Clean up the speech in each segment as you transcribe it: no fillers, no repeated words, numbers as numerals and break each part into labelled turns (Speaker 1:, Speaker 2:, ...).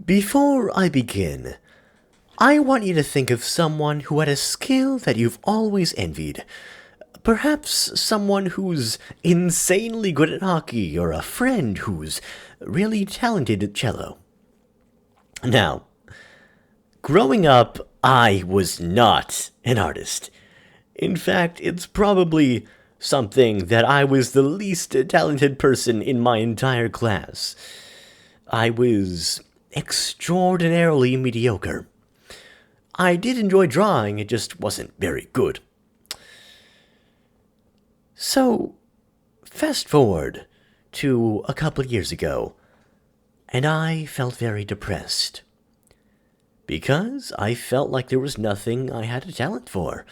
Speaker 1: Before I begin, I want you to think of someone who had a skill that you've always envied. Perhaps someone who's insanely good at hockey, or a friend who's really talented at cello. Now, growing up, I was not an artist. In fact, it's probably something that I was the least talented person in my entire class. I was extraordinarily mediocre. I did enjoy drawing, it just wasn't very good. So, fast forward to a couple years ago, and I felt very depressed. Because I felt like there was nothing I had a talent for.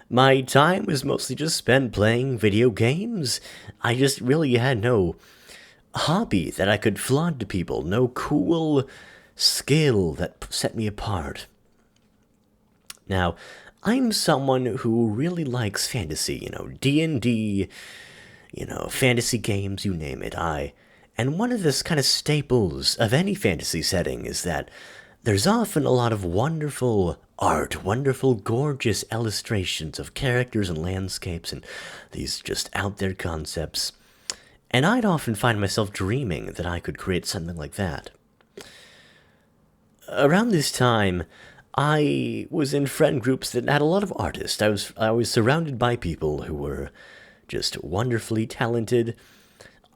Speaker 1: My time was mostly just spent playing video games. I just really had no hobby that I could flaunt to people, no cool skill that set me apart. Now, I'm someone who really likes fantasy, D&D, fantasy games, you name it. And one of the kind of staples of any fantasy setting is that there's often a lot of wonderful art, wonderful, gorgeous illustrations of characters and landscapes and these just out there concepts. And I'd often find myself dreaming that I could create something like that. Around this time, I was in friend groups that had a lot of artists. I was surrounded by people who were just wonderfully talented.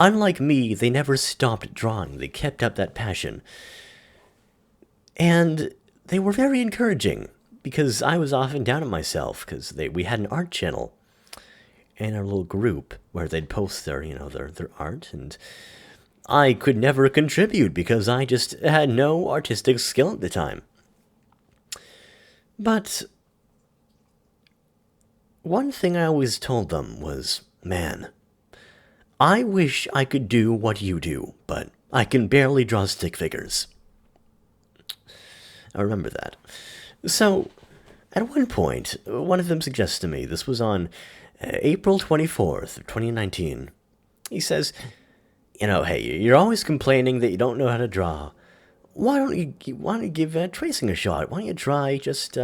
Speaker 1: Unlike me, they never stopped drawing. They kept up that passion. And they were very encouraging because I was often down on myself because we had an art channel in our little group where they'd post their art, and I could never contribute because I just had no artistic skill at the time. But one thing I always told them was, man, I wish I could do what you do, but I can barely draw stick figures. I remember that. So, at one point, one of them suggests to me, this was on April 24th, 2019, he says, hey, you're always complaining that you don't know how to draw. Why don't you give tracing a shot? Why don't you try just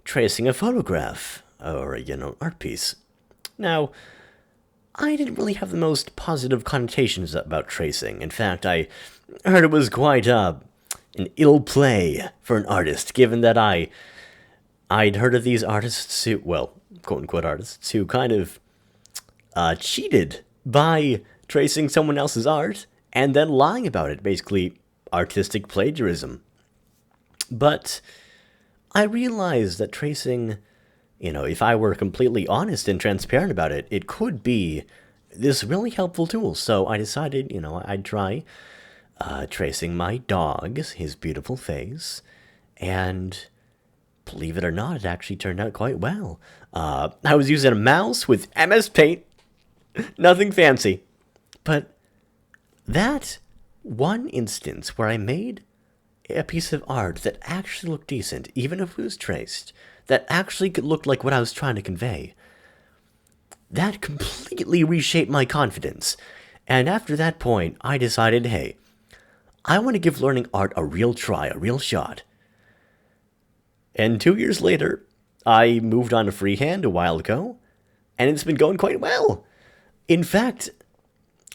Speaker 1: tracing a photograph or art piece? Now, I didn't really have the most positive connotations about tracing. In fact, I heard it was quite an ill play for an artist, given that I'd heard of these artists who, well, quote-unquote artists, who kind of cheated by tracing someone else's art and then lying about it, basically artistic plagiarism. But I realized that tracing, if I were completely honest and transparent about it, it could be this really helpful tool. So I decided, I'd try tracing my dog, his beautiful face, and believe it or not, it actually turned out quite well. I was using a mouse with MS Paint, nothing fancy. But that one instance where I made a piece of art that actually looked decent, even if it was traced, that actually could look like what I was trying to convey, that completely reshaped my confidence. And after that point, I decided, hey, I want to give learning art a real try, a real shot. And 2 years later, I moved on to freehand a while ago, and it's been going quite well. In fact,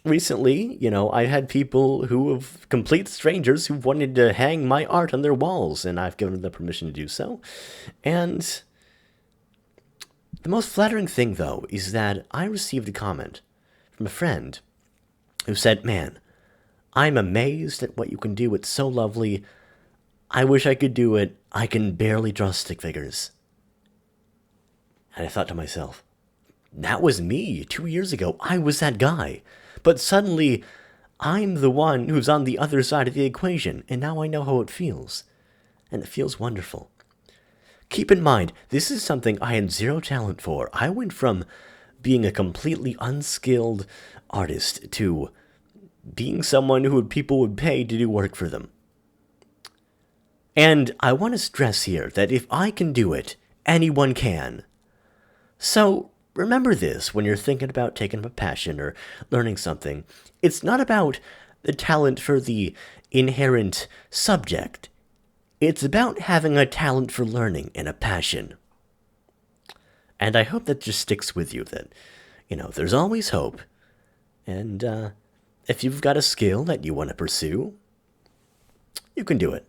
Speaker 1: recently, I had people complete strangers who wanted to hang my art on their walls, and I've given them permission to do so. And the most flattering thing, though, is that I received a comment from a friend who said, man, I'm amazed at what you can do. It's so lovely. I wish I could do it. I can barely draw stick figures. And I thought to myself, that was me 2 years ago. I was that guy. But suddenly, I'm the one who's on the other side of the equation, and now I know how it feels. And it feels wonderful. Keep in mind, this is something I had zero talent for. I went from being a completely unskilled artist to being someone who people would pay to do work for them. And I want to stress here that if I can do it, anyone can. So, remember this when you're thinking about taking up a passion or learning something. It's not about the talent for the inherent subject. It's about having a talent for learning and a passion. And I hope that just sticks with you, that, there's always hope. And if you've got a skill that you want to pursue, you can do it.